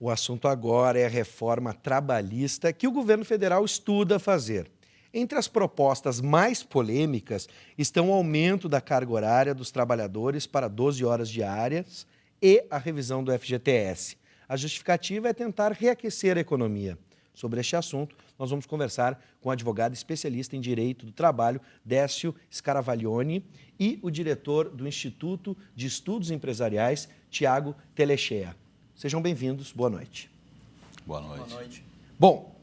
O assunto agora é a reforma trabalhista que o governo federal estuda fazer. Entre as propostas mais polêmicas estão o aumento da carga horária dos trabalhadores para 12 horas diárias e a revisão do FGTS. A justificativa é tentar reaquecer a economia. Sobre este assunto, nós vamos conversar com o advogado especialista em Direito do Trabalho, Décio Scaravaglione, e o diretor do Instituto de Estudos Empresariais, Tiago Telechea. Sejam bem-vindos, boa noite. Boa noite. Boa noite. Bom,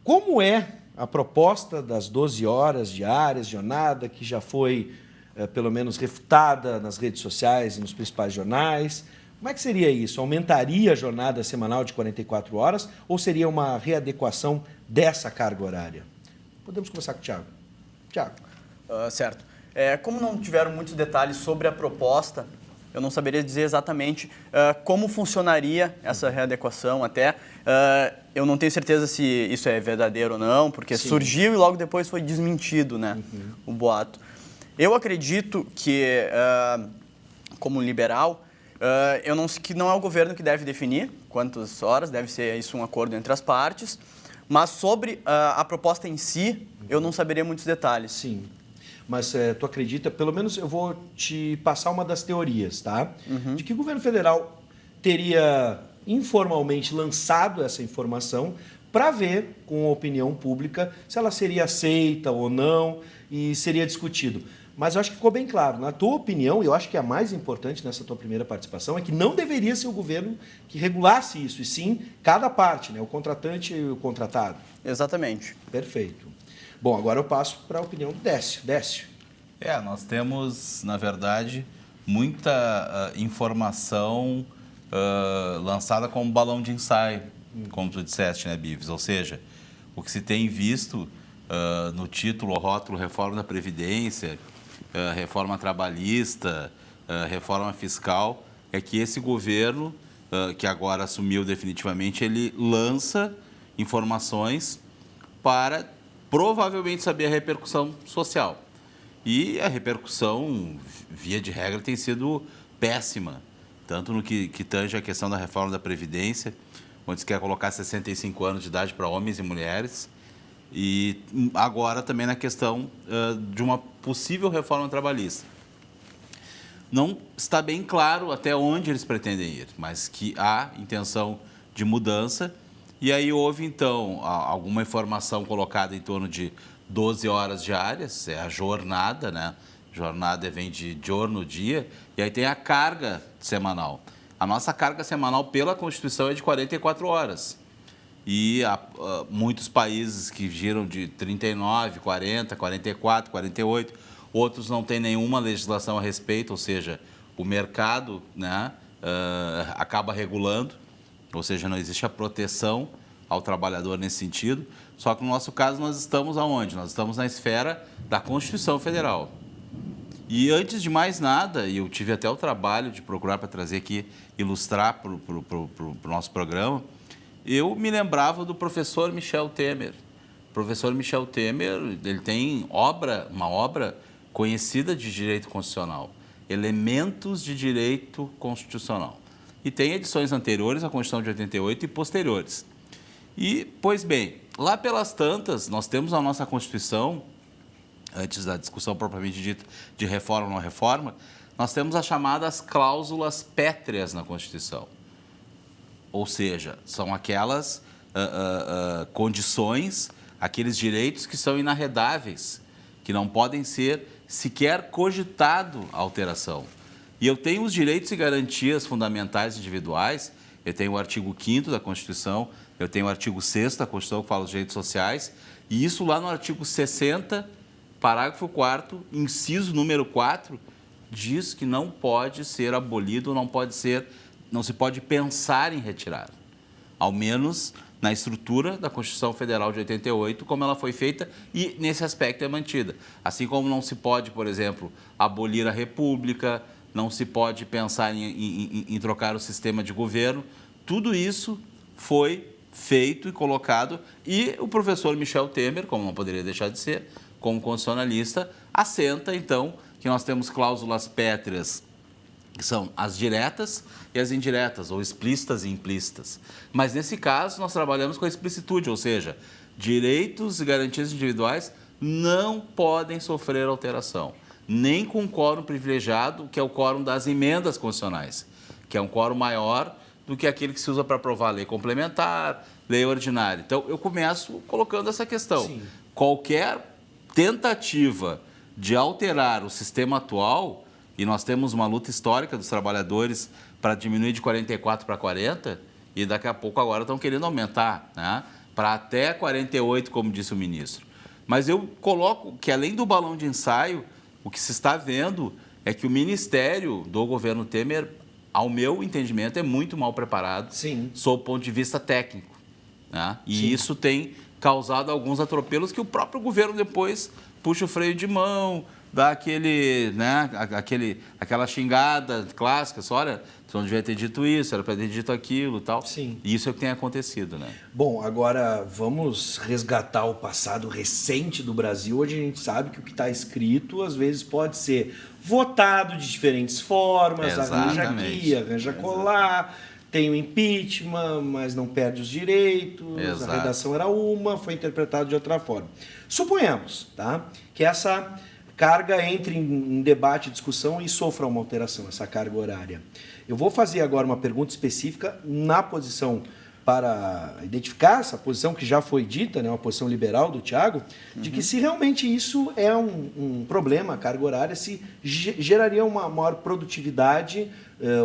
como é a proposta das 12 horas diárias de jornada, que já foi, pelo menos, refutada nas redes sociais e nos principais jornais? Como é que seria isso? Aumentaria a jornada semanal de 44 horas ou seria uma readequação dessa carga horária? Podemos começar com o Tiago. Tiago. Certo. Como não tiveram muitos detalhes sobre a proposta, eu não saberia dizer exatamente como funcionaria essa readequação até. Eu não tenho certeza se isso é verdadeiro ou não, porque Sim. surgiu e logo depois foi desmentido, né, o boato. Eu acredito que, como liberal, que não é o governo que deve definir quantas horas, deve ser isso um acordo entre as partes, mas sobre a proposta em si, eu não saberia muitos detalhes. Sim. Mas tu acredita, pelo menos eu vou te passar uma das teorias, tá? De que o governo federal teria informalmente lançado essa informação para ver com a opinião pública se ela seria aceita ou não e seria discutido. Mas eu acho que ficou bem claro. Na tua opinião, e eu acho que é a mais importante nessa tua primeira participação, é que não deveria ser o governo que regulasse isso, e sim cada parte, né? O contratante e o contratado. Exatamente. Perfeito. Bom, agora eu passo para a opinião do Décio. Décio. Nós temos, na verdade, muita informação lançada como balão de ensaio, como tu disseste, né, Bives? Ou seja, o que se tem visto no título ou rótulo Reforma da Previdência, reforma trabalhista, reforma fiscal, é que esse governo, que agora assumiu definitivamente, ele lança informações para provavelmente saber a repercussão social. E a repercussão, via de regra, tem sido péssima, tanto no que tange a questão da reforma da Previdência, onde se quer colocar 65 anos de idade para homens e mulheres, e agora também na questão de uma possível reforma trabalhista. Não está bem claro até onde eles pretendem ir, mas que há intenção de mudança. E aí houve, então, alguma informação colocada em torno de 12 horas diárias, é a jornada, né? Jornada vem de giorno, dia, e aí tem a carga semanal. A nossa carga semanal pela Constituição é de 44 horas. E há muitos países que giram de 39, 40, 44, 48, outros não têm nenhuma legislação a respeito, ou seja, o mercado, né, acaba regulando. Ou seja, não existe a proteção ao trabalhador nesse sentido. Só que no nosso caso nós estamos aonde? Nós estamos na esfera da Constituição Federal. E antes de mais nada, e eu tive até o trabalho de procurar para trazer aqui, ilustrar para o nosso programa, eu me lembrava do professor Michel Temer. O professor Michel Temer, ele tem uma obra conhecida de direito constitucional, Elementos de Direito Constitucional. E tem edições anteriores à Constituição de 88 e posteriores. E, pois bem, lá pelas tantas, nós temos a nossa Constituição, antes da discussão propriamente dita de reforma ou não reforma, nós temos as chamadas cláusulas pétreas na Constituição. Ou seja, são aquelas condições, aqueles direitos que são inarredáveis, que não podem ser sequer cogitado a alteração. E eu tenho os direitos e garantias fundamentais individuais, eu tenho o artigo 5º da Constituição, eu tenho o artigo 6º da Constituição, que fala dos direitos sociais, e isso lá no artigo 60, parágrafo 4º, inciso número 4, diz que não pode ser abolido, não se pode pensar em retirar, ao menos na estrutura da Constituição Federal de 88, como ela foi feita e, nesse aspecto, é mantida. Assim como não se pode, por exemplo, abolir a República, não se pode pensar em trocar o sistema de governo. Tudo isso foi feito e colocado, e o professor Michel Temer, como não poderia deixar de ser, como constitucionalista, assenta, então, que nós temos cláusulas pétreas que são as diretas e as indiretas, ou explícitas e implícitas. Mas, nesse caso, nós trabalhamos com a explicitude, ou seja, direitos e garantias individuais não podem sofrer alteração, nem com o quórum privilegiado, que é o quórum das emendas constitucionais, que é um quórum maior do que aquele que se usa para aprovar lei complementar, lei ordinária. Então, eu começo colocando essa questão. Sim. Qualquer tentativa de alterar o sistema atual, e nós temos uma luta histórica dos trabalhadores para diminuir de 44 para 40, e daqui a pouco agora estão querendo aumentar, né, para até 48, como disse o ministro. Mas eu coloco que, além do balão de ensaio, o que se está vendo é que o Ministério do governo Temer, ao meu entendimento, é muito mal preparado, Sim. sob o ponto de vista técnico, né? E Sim. isso tem causado alguns atropelos que o próprio governo depois puxa o freio de mão, dá aquele, né, aquela xingada clássica, só, olha, você não devia ter dito isso, era para ter dito aquilo e tal. Sim. E isso é o que tem acontecido, né? Bom, agora vamos resgatar o passado recente do Brasil. Hoje a gente sabe que o que está escrito às vezes pode ser votado de diferentes formas, arranja aqui, arranja colar, tem o impeachment, mas não perde os direitos, Exato. a redação era uma, foi interpretado de outra forma. Suponhamos, tá, que essa carga entre em debate, discussão e sofra uma alteração, essa carga horária. Eu vou fazer agora uma pergunta específica na posição, para identificar essa posição que já foi dita, né, uma posição liberal do Thiago, de que se realmente isso é um problema, a carga horária, se geraria uma maior produtividade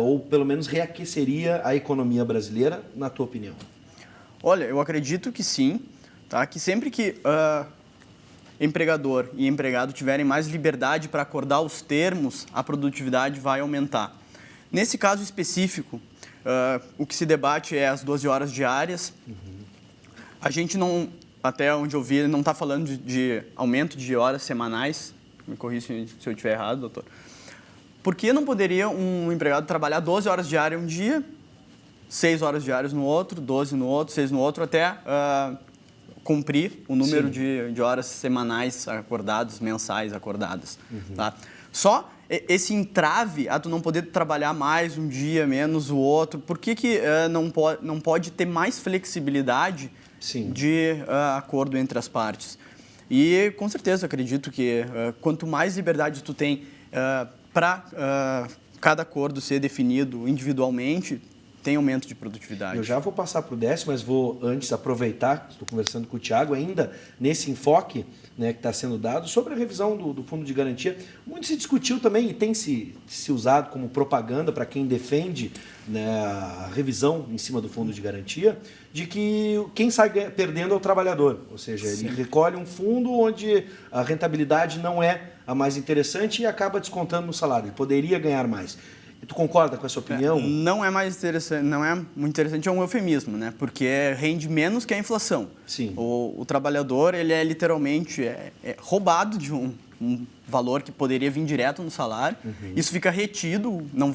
ou pelo menos reaqueceria a economia brasileira, na tua opinião? Olha, eu acredito que sim, tá? Que sempre que empregador e empregado tiverem mais liberdade para acordar os termos, a produtividade vai aumentar. Nesse caso específico, o que se debate é as 12 horas diárias. A gente não, até onde eu vi, não está falando de aumento de horas semanais. Me corrija se eu estiver errado, doutor. Por que não poderia um empregado trabalhar 12 horas diárias um dia, 6 horas diárias no outro, 12 no outro, 6 no outro, até cumprir o número de horas semanais acordadas, mensais acordadas. Tá? Só esse entrave a tu não poder trabalhar mais um dia, menos o outro, por que não pode ter mais flexibilidade de acordo entre as partes? E, com certeza, acredito que quanto mais liberdade tu tem para cada acordo ser definido individualmente, tem aumento de produtividade. Eu já vou passar para o Décio, mas vou antes aproveitar, estou conversando com o Thiago ainda, nesse enfoque, né, que está sendo dado, sobre a revisão do Fundo de Garantia. Muito se discutiu também e tem se usado como propaganda para quem defende, né, a revisão em cima do Fundo de Garantia, de que quem sai perdendo é o trabalhador, ou seja, ele recolhe um fundo onde a rentabilidade não é a mais interessante e acaba descontando no salário, ele poderia ganhar mais. Tu concorda com essa opinião? Não é mais interessante, não é muito interessante, é um eufemismo, né? Porque rende menos que a inflação. Sim. O trabalhador, ele é literalmente roubado de um valor que poderia vir direto no salário. Isso fica retido, não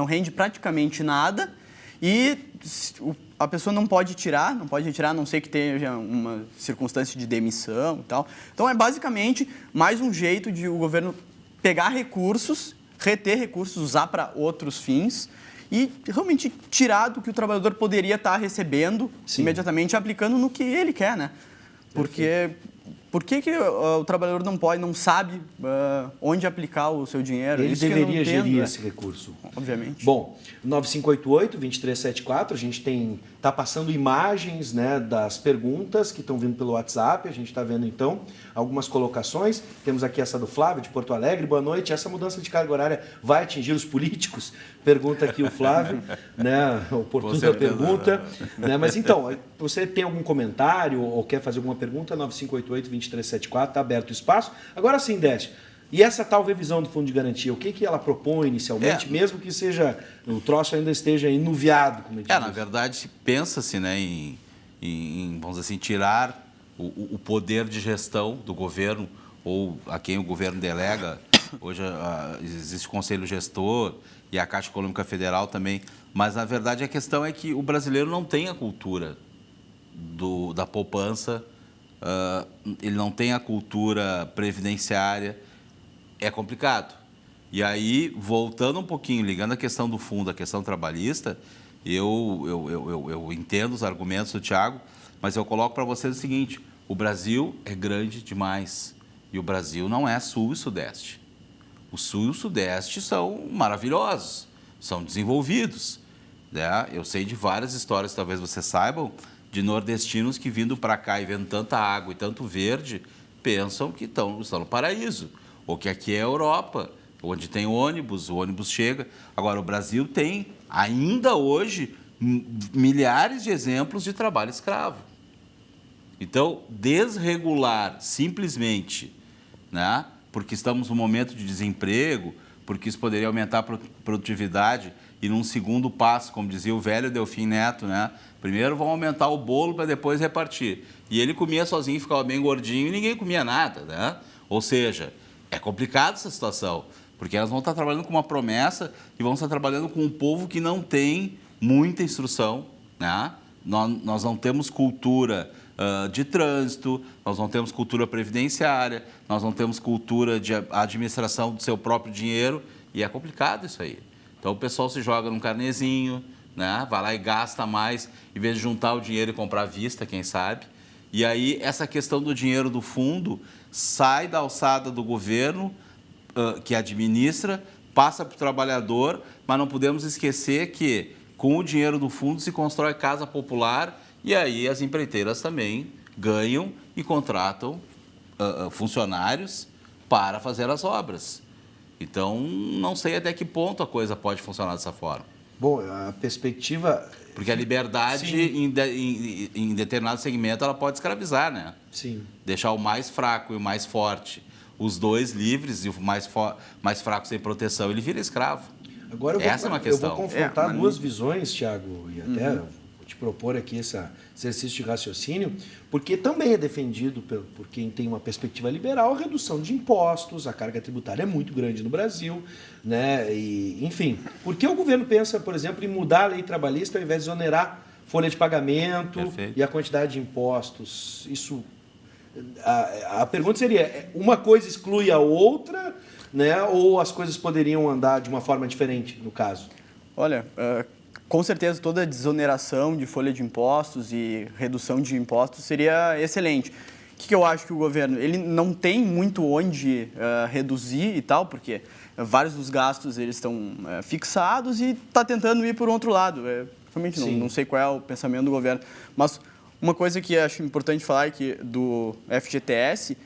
rende praticamente nada e a pessoa não pode retirar, a não ser que tenha uma circunstância de demissão e tal. Então, é basicamente mais um jeito de o governo pegar recursos, reter recursos, usar para outros fins e realmente tirar do que o trabalhador poderia estar recebendo imediatamente, aplicando no que ele quer, né? Porque por que o trabalhador não sabe onde aplicar o seu dinheiro? Ele deveria gerir esse recurso. Obviamente. Bom, 9588-2374, a gente está passando imagens, né, das perguntas que estão vindo pelo WhatsApp, a gente está vendo então algumas colocações. Temos aqui essa do Flávio, de Porto Alegre. Boa noite, essa mudança de carga horária vai atingir os políticos? Pergunta aqui o Flávio, né, oportuna pergunta. Né, mas então, você tem algum comentário ou quer fazer alguma pergunta? 9588-2374, está aberto o espaço. Agora sim, Décio. E essa tal revisão do Fundo de Garantia, o que ela propõe inicialmente, mesmo que o troço ainda esteja enuviado? Como na verdade, pensa-se, né, em, vamos dizer assim, tirar o poder de gestão do governo ou a quem o governo delega. Hoje existe o Conselho Gestor e a Caixa Econômica Federal também. Mas, na verdade, a questão é que o brasileiro não tem a cultura da poupança, ele não tem a cultura previdenciária. É complicado. E aí, voltando um pouquinho, ligando a questão do fundo, a questão trabalhista, eu entendo os argumentos do Thiago, mas eu coloco para vocês o seguinte: o Brasil é grande demais e o Brasil não é sul e sudeste. O sul e o sudeste são maravilhosos, são desenvolvidos, né? Eu sei de várias histórias, talvez vocês saibam, de nordestinos que vindo para cá e vendo tanta água e tanto verde, pensam que estão no paraíso, ou que aqui é a Europa, onde tem ônibus, o ônibus chega. Agora, o Brasil tem, ainda hoje, milhares de exemplos de trabalho escravo. Então, desregular simplesmente, né, porque estamos num momento de desemprego, porque isso poderia aumentar a produtividade e, num segundo passo, como dizia o velho Delfim Neto, né, primeiro vão aumentar o bolo para depois repartir. E ele comia sozinho, ficava bem gordinho e ninguém comia nada, né? Ou seja, é complicado essa situação, porque elas vão estar trabalhando com uma promessa e vão estar trabalhando com um povo que não tem muita instrução, né? Nós não temos cultura de trânsito, nós não temos cultura previdenciária, nós não temos cultura de administração do seu próprio dinheiro, e é complicado isso aí. Então o pessoal se joga num carnezinho, né? Vai lá e gasta mais, em vez de juntar o dinheiro e comprar à vista, quem sabe. E aí essa questão do dinheiro do fundo sai da alçada do governo, que administra, passa para o trabalhador, mas não podemos esquecer que com o dinheiro do fundo se constrói casa popular e aí as empreiteiras também ganham e contratam funcionários para fazer as obras. Então, não sei até que ponto a coisa pode funcionar dessa forma. Bom, a perspectiva... Porque a liberdade, em determinado segmento, ela pode escravizar, né? Sim. Deixar o mais fraco e o mais forte, os dois livres e o mais fraco sem proteção, ele vira escravo. Agora Essa é uma questão. Eu vou confrontar duas visões, Thiago, e até vou te propor aqui esse exercício de raciocínio, porque também é defendido por quem tem uma perspectiva liberal a redução de impostos, a carga tributária é muito grande no Brasil, né? E, enfim, por que o governo pensa, por exemplo, em mudar a lei trabalhista ao invés de onerar folha de pagamento e a quantidade de impostos? Isso, a pergunta seria, uma coisa exclui a outra, né? Ou as coisas poderiam andar de uma forma diferente, no caso? Olha, com certeza toda a desoneração de folha de impostos e redução de impostos seria excelente. O que eu acho que o governo ele não tem muito onde reduzir e tal, porque vários dos gastos eles estão fixados e está tentando ir por outro lado. Realmente não sei qual é o pensamento do governo. Mas uma coisa que acho importante falar aqui do FGTS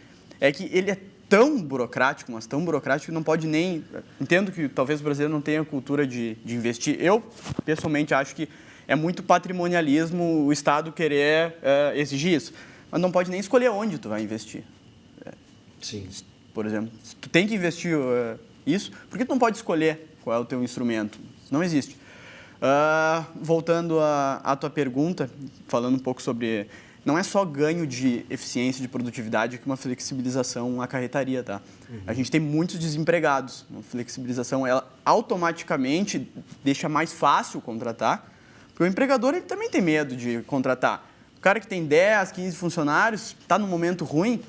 é que ele é tão burocrático, mas tão burocrático que não pode nem... Entendo que talvez o brasileiro não tenha cultura de investir. Eu, pessoalmente, acho que é muito patrimonialismo o Estado querer exigir isso. Mas não pode nem escolher onde tu vai investir. Sim. Por exemplo, se tu tem que investir isso, por que tu não pode escolher qual é o teu instrumento? Isso não existe. Voltando à tua pergunta, falando um pouco sobre... Não é só ganho de eficiência, de produtividade que uma flexibilização acarretaria, tá? A gente tem muitos desempregados. Uma flexibilização, ela automaticamente deixa mais fácil contratar, porque o empregador ele também tem medo de contratar. O cara que tem 10, 15 funcionários, está num momento ruim,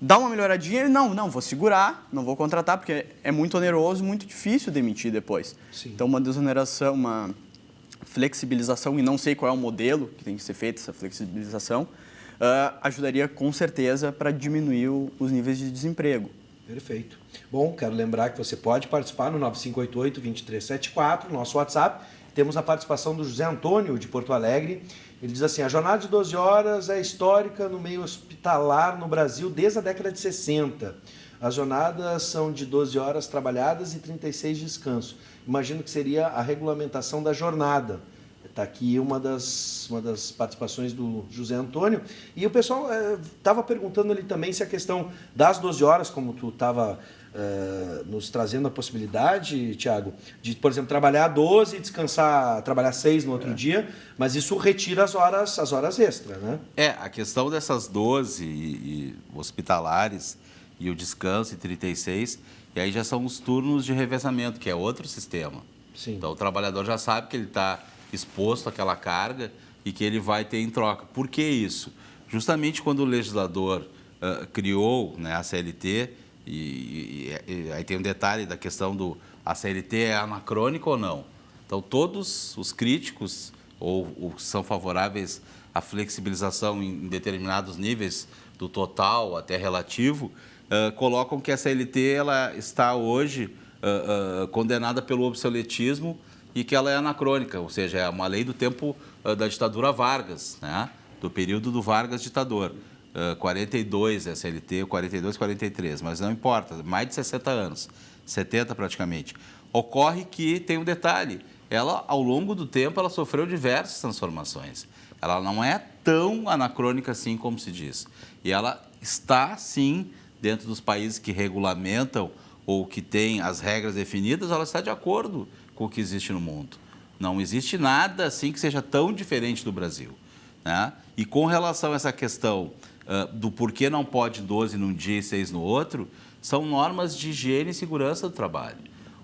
dá uma melhoradinha, ele não, vou segurar, não vou contratar, porque é muito oneroso, muito difícil demitir depois. Sim. Então, uma desoneração, uma flexibilização, e não sei qual é o modelo que tem que ser feita essa flexibilização, ajudaria com certeza para diminuir os níveis de desemprego. Perfeito. Bom, quero lembrar que você pode participar no 9588-2374, nosso WhatsApp. Temos a participação do José Antônio, de Porto Alegre. Ele diz assim, a jornada de 12 horas é histórica no meio hospitalar no Brasil desde a década de 60. As jornadas são de 12 horas trabalhadas e 36 de descanso. Imagino que seria a regulamentação da jornada. Está aqui uma das participações do José Antônio. E o pessoal estava perguntando ali também se a questão das 12 horas, como tu estava nos trazendo a possibilidade, Thiago, de, por exemplo, trabalhar 12 e descansar, trabalhar 6 no outro dia, mas isso retira as horas extras, né? A questão dessas 12 e hospitalares e o descanso em 36, e aí já são os turnos de revezamento, que é outro sistema. Sim. Então o trabalhador já sabe que ele está exposto àquela carga e que ele vai ter em troca. Por que isso? Justamente quando o legislador criou, né, a CLT, E aí tem um detalhe da questão do a CLT é anacrônica ou não. Então, todos os críticos ou que são favoráveis à flexibilização em determinados níveis, do total até relativo, colocam que a CLT ela está hoje condenada pelo obsoletismo e que ela é anacrônica, ou seja, é uma lei do tempo da ditadura Vargas, né? Do período do Vargas ditador. 42 é a CLT, 42, 43, mas não importa, mais de 60 anos, 70 praticamente. Ocorre que tem um detalhe, ela, ao longo do tempo, ela sofreu diversas transformações. Ela não é tão anacrônica assim como se diz. E ela está, sim, dentro dos países que regulamentam ou que têm as regras definidas, ela está de acordo com o que existe no mundo. Não existe nada assim que seja tão diferente do Brasil, né? E com relação a essa questão do porquê não pode 12 num dia e 6 no outro, são normas de higiene e segurança do trabalho.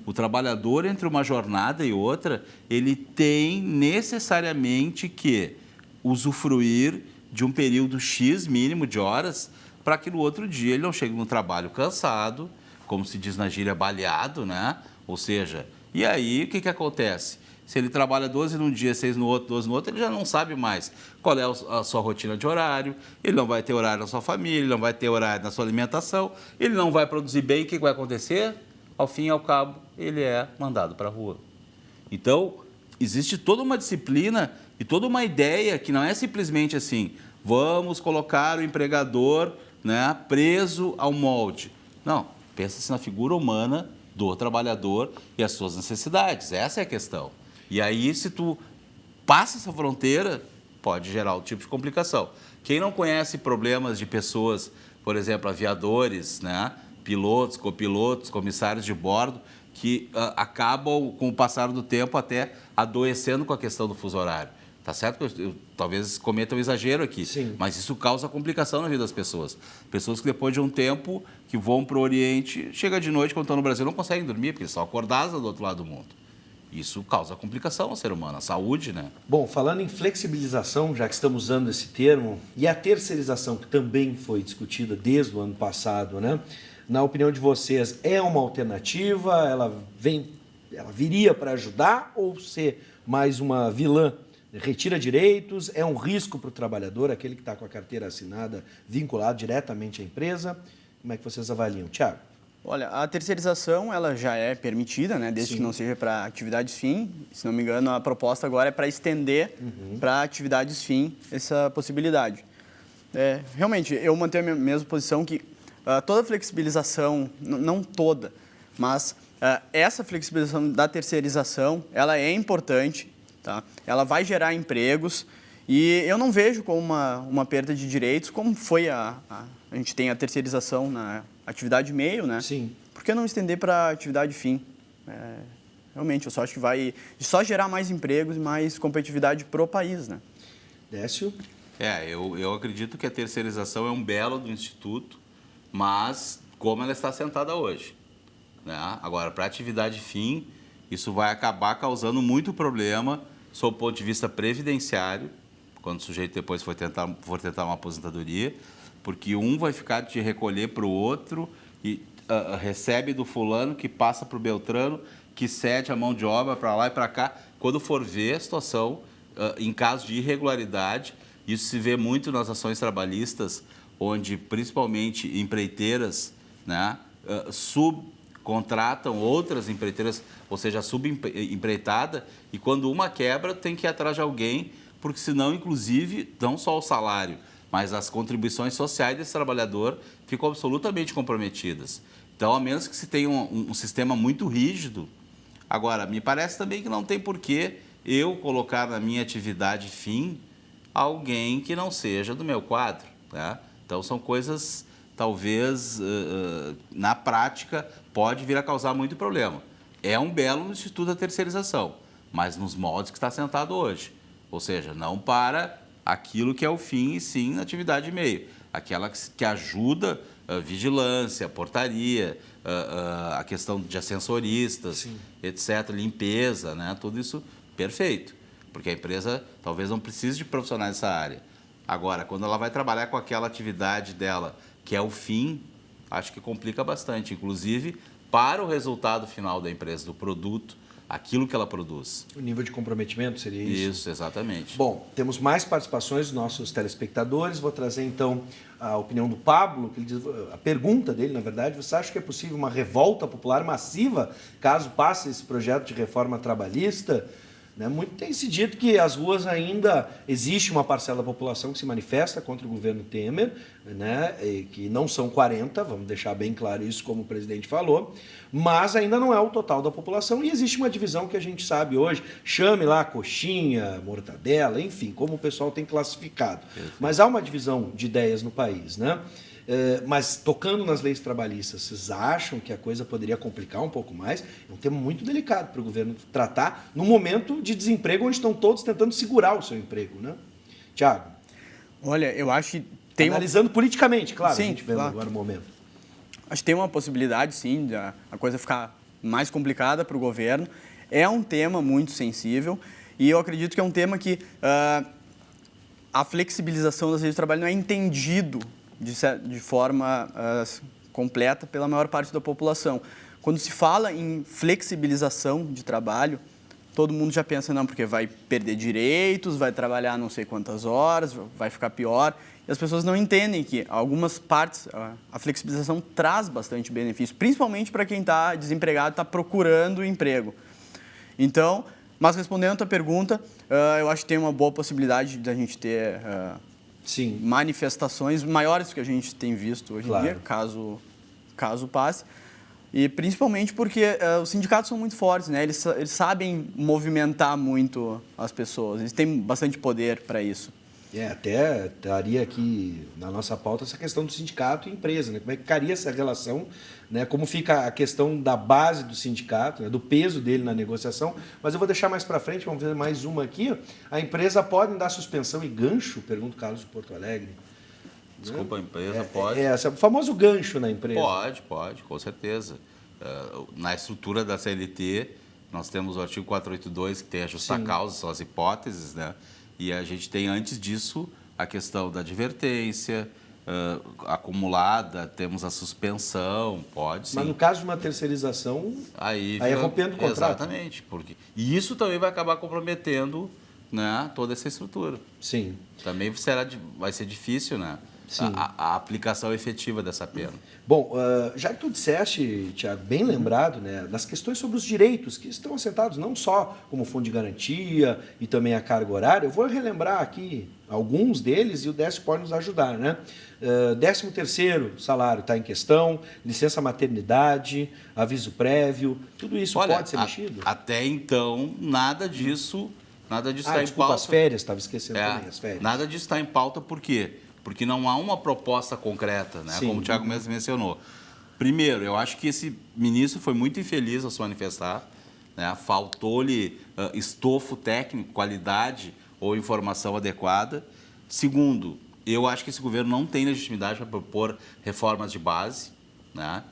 O trabalhador, entre uma jornada e outra, ele tem necessariamente que usufruir de um período X mínimo de horas para que no outro dia ele não chegue no trabalho cansado, como se diz na gíria, baleado, né? Ou seja, e aí o que acontece? Se ele trabalha 12 num dia, 6 no outro, 12 no outro, ele já não sabe mais qual é a sua rotina de horário, ele não vai ter horário na sua família, ele não vai ter horário na sua alimentação, ele não vai produzir bem, o que vai acontecer? Ao fim e ao cabo, ele é mandado para a rua. Então, existe toda uma disciplina e toda uma ideia que não é simplesmente assim, vamos colocar o empregador, né, preso ao molde. Não, pensa-se na figura humana do trabalhador e as suas necessidades. Essa é a questão. E aí, se tu passa essa fronteira, pode gerar outro tipo de complicação. Quem não conhece problemas de pessoas, por exemplo, aviadores, né, pilotos, copilotos, comissários de bordo, que acabam, com o passar do tempo, até adoecendo com a questão do fuso horário. Tá certo que eu talvez cometa um exagero aqui, sim, mas isso causa complicação na vida das pessoas. Pessoas que depois de um tempo que vão para o Oriente, chega de noite, quando estão no Brasil, não conseguem dormir, porque estão acordadas do outro lado do mundo. Isso causa complicação ao ser humano, à saúde, né? Bom, falando em flexibilização, já que estamos usando esse termo, e a terceirização, que também foi discutida desde o ano passado, né? Na opinião de vocês, é uma alternativa? Ela viria para ajudar ou ser mais uma vilã? Retira direitos? É um risco para o trabalhador, aquele que está com a carteira assinada, vinculado diretamente à empresa? Como é que vocês avaliam? Tiago? Olha, a terceirização ela já é permitida, né, desde Sim. que não seja para atividades fim. Se não me engano, a proposta agora é para estender para atividades fim essa possibilidade. Realmente, eu mantenho a mesma posição que toda flexibilização, não toda, mas essa flexibilização da terceirização, ela é importante, tá? Ela vai gerar empregos e eu não vejo como uma perda de direitos, como foi a gente tem a terceirização na atividade meio, né? Sim. Por que não estender para atividade fim? Realmente, eu só acho que vai só gerar mais empregos e mais competitividade para o país, né? Décio? Eu acredito que a terceirização é um belo do Instituto, mas como ela está assentada hoje, né? Agora, para atividade fim, isso vai acabar causando muito problema sob o ponto de vista previdenciário, quando o sujeito depois for tentar uma aposentadoria, porque um vai ficar de recolher para o outro e recebe do fulano, que passa para o Beltrano, que cede a mão de obra para lá e para cá. Quando for ver a situação, em caso de irregularidade, isso se vê muito nas ações trabalhistas, onde principalmente empreiteiras, né, subcontratam outras empreiteiras, ou seja, a subempreitada, e quando uma quebra, tem que ir atrás de alguém, porque senão, inclusive, não só o salário, mas as contribuições sociais desse trabalhador ficam absolutamente comprometidas. Então, a menos que se tenha um sistema muito rígido. Agora, me parece também que não tem porquê eu colocar na minha atividade fim alguém que não seja do meu quadro, né? Então, são coisas, talvez, na prática, pode vir a causar muito problema. É um belo instituto da terceirização, mas nos moldes que está sentado hoje. Ou seja, não para aquilo que é o fim, e sim na atividade meio. Aquela que ajuda a vigilância, a portaria, a questão de ascensoristas, sim, etc., limpeza, né? Tudo isso perfeito. Porque a empresa talvez não precise de profissionais nessa área. Agora, quando ela vai trabalhar com aquela atividade dela, que é o fim, acho que complica bastante, inclusive para o resultado final da empresa, do produto, aquilo que ela produz. O nível de comprometimento seria isso? Isso, exatamente. Bom, temos mais participações dos nossos telespectadores. Vou trazer, então, a opinião do Pablo, que ele diz, a pergunta dele, na verdade: você acha que é possível uma revolta popular massiva caso passe esse projeto de reforma trabalhista? Muito tem se dito que as ruas ainda existe uma parcela da população que se manifesta contra o governo Temer, que não são 40, vamos deixar bem claro isso, como o presidente falou, mas ainda não é o total da população e existe uma divisão que a gente sabe hoje, chame lá coxinha, mortadela, enfim, como o pessoal tem classificado. Mas há uma divisão de ideias no país, mas tocando nas leis trabalhistas, vocês acham que a coisa poderia complicar um pouco mais? É um tema muito delicado para o governo tratar no momento de desemprego, onde estão todos tentando segurar o seu emprego, Tiago? Olha, eu acho que tem analisando politicamente, claro, sim, a gente vendo claro. agora o momento. Acho que tem uma possibilidade, sim, de a coisa ficar mais complicada para o governo. É um tema muito sensível e eu acredito que é um tema que a flexibilização das leis do trabalho não é entendido de forma completa pela maior parte da população. Quando se fala em flexibilização de trabalho, todo mundo já pensa, não, porque vai perder direitos, vai trabalhar não sei quantas horas, vai ficar pior. E as pessoas não entendem que algumas partes, a flexibilização traz bastante benefício, principalmente para quem está desempregado, está procurando emprego. Então, mas respondendo a tua pergunta, eu acho que tem uma boa possibilidade de a gente ter Sim. manifestações maiores do que a gente tem visto hoje em dia, caso passe. E principalmente porque os sindicatos são muito fortes, eles sabem movimentar muito as pessoas, eles têm bastante poder para isso. Até estaria aqui na nossa pauta essa questão do sindicato e empresa, Como é que ficaria essa relação, Como fica a questão da base do sindicato, do peso dele na negociação. Mas eu vou deixar mais para frente, vamos ver mais uma aqui. A empresa pode dar suspensão e gancho? Pergunta o Carlos de Porto Alegre. Desculpa, a empresa pode? O famoso gancho na empresa. Pode, com certeza. Na estrutura da CLT, nós temos o artigo 482, que tem a justa causa, são as hipóteses, E a gente tem, antes disso, a questão da advertência acumulada, temos a suspensão, pode sim. Mas no caso de uma terceirização, aí é rompendo o contrato. Exatamente. E isso também vai acabar comprometendo toda essa estrutura. Sim. Também vai ser difícil, a aplicação efetiva dessa pena. Bom, já que tu disseste, Tiago, bem lembrado, das questões sobre os direitos que estão assentados não só como fundo de garantia e também a carga horária, eu vou relembrar aqui alguns deles e o Décio pode nos ajudar, 13º salário está em questão, licença maternidade, aviso prévio, tudo isso pode ser mexido? Até então, nada disso está em pauta. As férias, estava esquecendo também as férias. Nada disso está em pauta, por quê? Porque não há uma proposta concreta, como o Tiago mesmo mencionou. Primeiro, eu acho que esse ministro foi muito infeliz ao se manifestar, faltou-lhe estofo técnico, qualidade ou informação adequada. Segundo, eu acho que esse governo não tem legitimidade para propor reformas de base,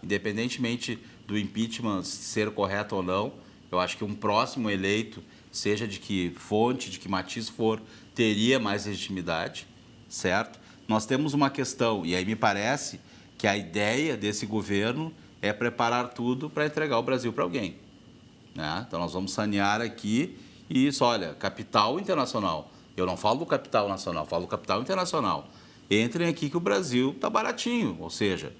independentemente do impeachment ser correto ou não. Eu acho que um próximo eleito, seja de que fonte, de que matiz for, teria mais legitimidade, certo? Nós temos uma questão, e aí me parece que a ideia desse governo é preparar tudo para entregar o Brasil para alguém. Então, nós vamos sanear aqui e isso, olha, capital internacional. Eu não falo do capital nacional, falo do capital internacional. Entrem aqui que o Brasil está baratinho, ou seja,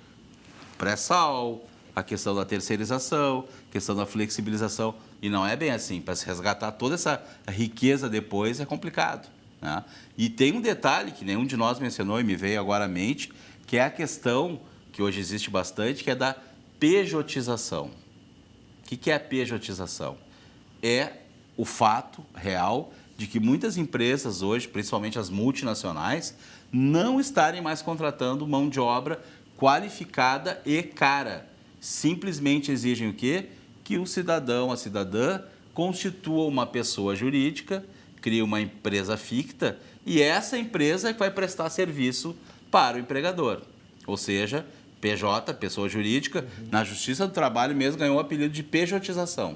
pré-sal, a questão da terceirização, a questão da flexibilização. E não é bem assim, para se resgatar toda essa riqueza depois é complicado. E tem um detalhe que nenhum de nós mencionou e me veio agora à mente, que é a questão, que hoje existe bastante, que é da pejotização. O que é a pejotização? É o fato real de que muitas empresas hoje, principalmente as multinacionais, não estarem mais contratando mão de obra qualificada e cara. Simplesmente exigem o quê? Que o cidadão, a cidadã, constitua uma pessoa jurídica, cria uma empresa ficta e essa empresa é que vai prestar serviço para o empregador. Ou seja, PJ, pessoa jurídica, na Justiça do Trabalho mesmo ganhou o apelido de pejotização.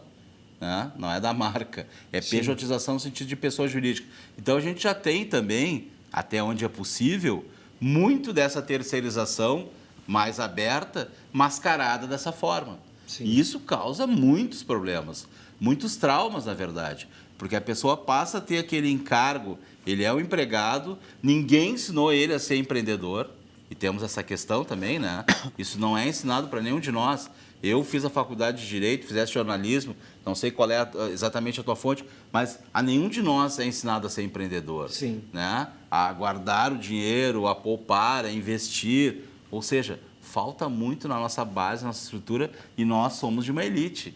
Não é da marca, é pejotização no sentido de pessoa jurídica. Então, a gente já tem também, até onde é possível, muito dessa terceirização mais aberta, mascarada dessa forma. Sim. E isso causa muitos problemas, muitos traumas, na verdade, porque a pessoa passa a ter aquele encargo, ele é um empregado, ninguém ensinou ele a ser empreendedor, e temos essa questão também, né? Isso não é ensinado para nenhum de nós. Eu fiz a faculdade de Direito, fizesse jornalismo, não sei qual é exatamente a tua fonte, mas a nenhum de nós é ensinado a ser empreendedor. Sim. Né? A guardar o dinheiro, a poupar, a investir. Ou seja, falta muito na nossa base, na nossa estrutura, e nós somos de uma elite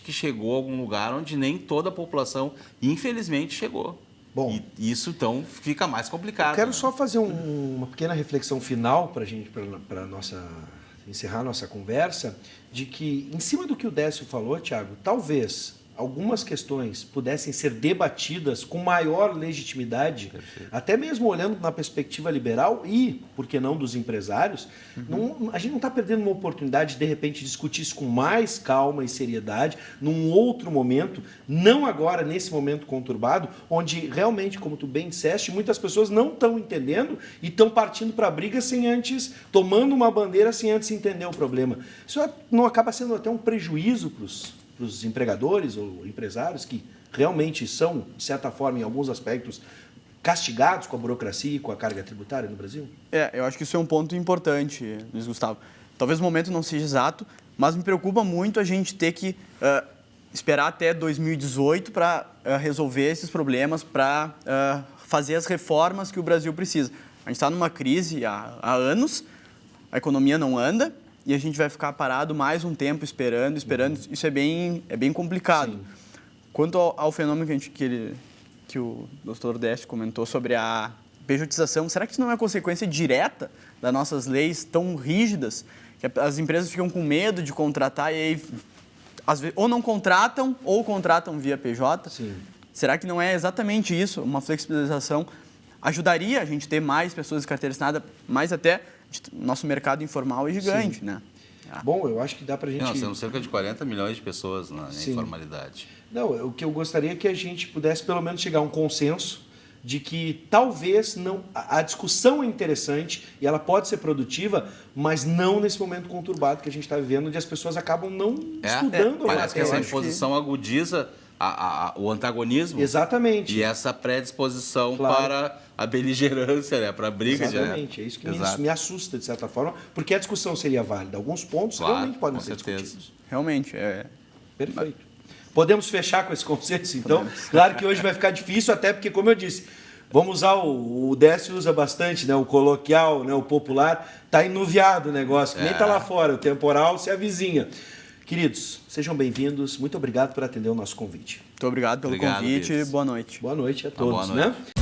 que chegou a algum lugar onde nem toda a população, infelizmente, chegou. Bom, e isso, então, fica mais complicado. Eu quero né? só fazer uma pequena reflexão final para encerrar nossa conversa, de que, em cima do que o Décio falou, Thiago, talvez algumas questões pudessem ser debatidas com maior legitimidade, Perfeito. até mesmo olhando na perspectiva liberal e, por que não, dos empresários. A gente não está perdendo uma oportunidade de repente, discutir isso com mais calma e seriedade, num outro momento, não agora, nesse momento conturbado, onde realmente, como tu bem disseste, muitas pessoas não estão entendendo e estão partindo para a briga sem antes, tomando uma bandeira sem antes entender o problema. Isso não acaba sendo até um prejuízo para os empregadores ou empresários que realmente são, de certa forma, em alguns aspectos, castigados com a burocracia e com a carga tributária no Brasil? Eu acho que isso é um ponto importante, Luiz Gustavo. Talvez o momento não seja exato, mas me preocupa muito a gente ter que esperar até 2018 para resolver esses problemas, para fazer as reformas que o Brasil precisa. A gente está numa crise há anos, a economia não anda, e a gente vai ficar parado mais um tempo esperando. Isso é bem complicado. Sim. Quanto ao fenômeno que o Dr. Décio comentou sobre a pejotização, será que isso não é consequência direta das nossas leis tão rígidas, que as empresas ficam com medo de contratar e aí, às vezes, ou não contratam ou contratam via PJ? Sim. Será que não é exatamente isso? Uma flexibilização ajudaria a gente ter mais pessoas de carteira assinada, mais até... Nosso mercado informal é gigante, Sim. né? Bom, eu acho que dá para a gente... Nós temos cerca de 40 milhões de pessoas na Sim. informalidade. Não, o que eu gostaria é que a gente pudesse pelo menos chegar a um consenso de que talvez não a discussão é interessante e ela pode ser produtiva, mas não nesse momento conturbado que a gente está vivendo, onde as pessoas acabam não estudando. Parece que essa imposição agudiza o antagonismo. Exatamente. E essa predisposição para a beligerância, né? Para a briga. Exatamente. É isso que me assusta, de certa forma, porque a discussão seria válida. Alguns pontos realmente podem ser discutidos. Realmente. Perfeito. Podemos fechar com esse consenso, então? Claro que hoje vai ficar difícil, até porque, como eu disse, vamos usar o Décio usa bastante, né? O coloquial, né? O popular. Está enuviado o negócio, que nem está lá fora. O temporal se avizinha. Queridos, sejam bem-vindos. Muito obrigado por atender o nosso convite. Muito obrigado pelo convite. Vives. Boa noite. Boa noite a todos, boa noite. né?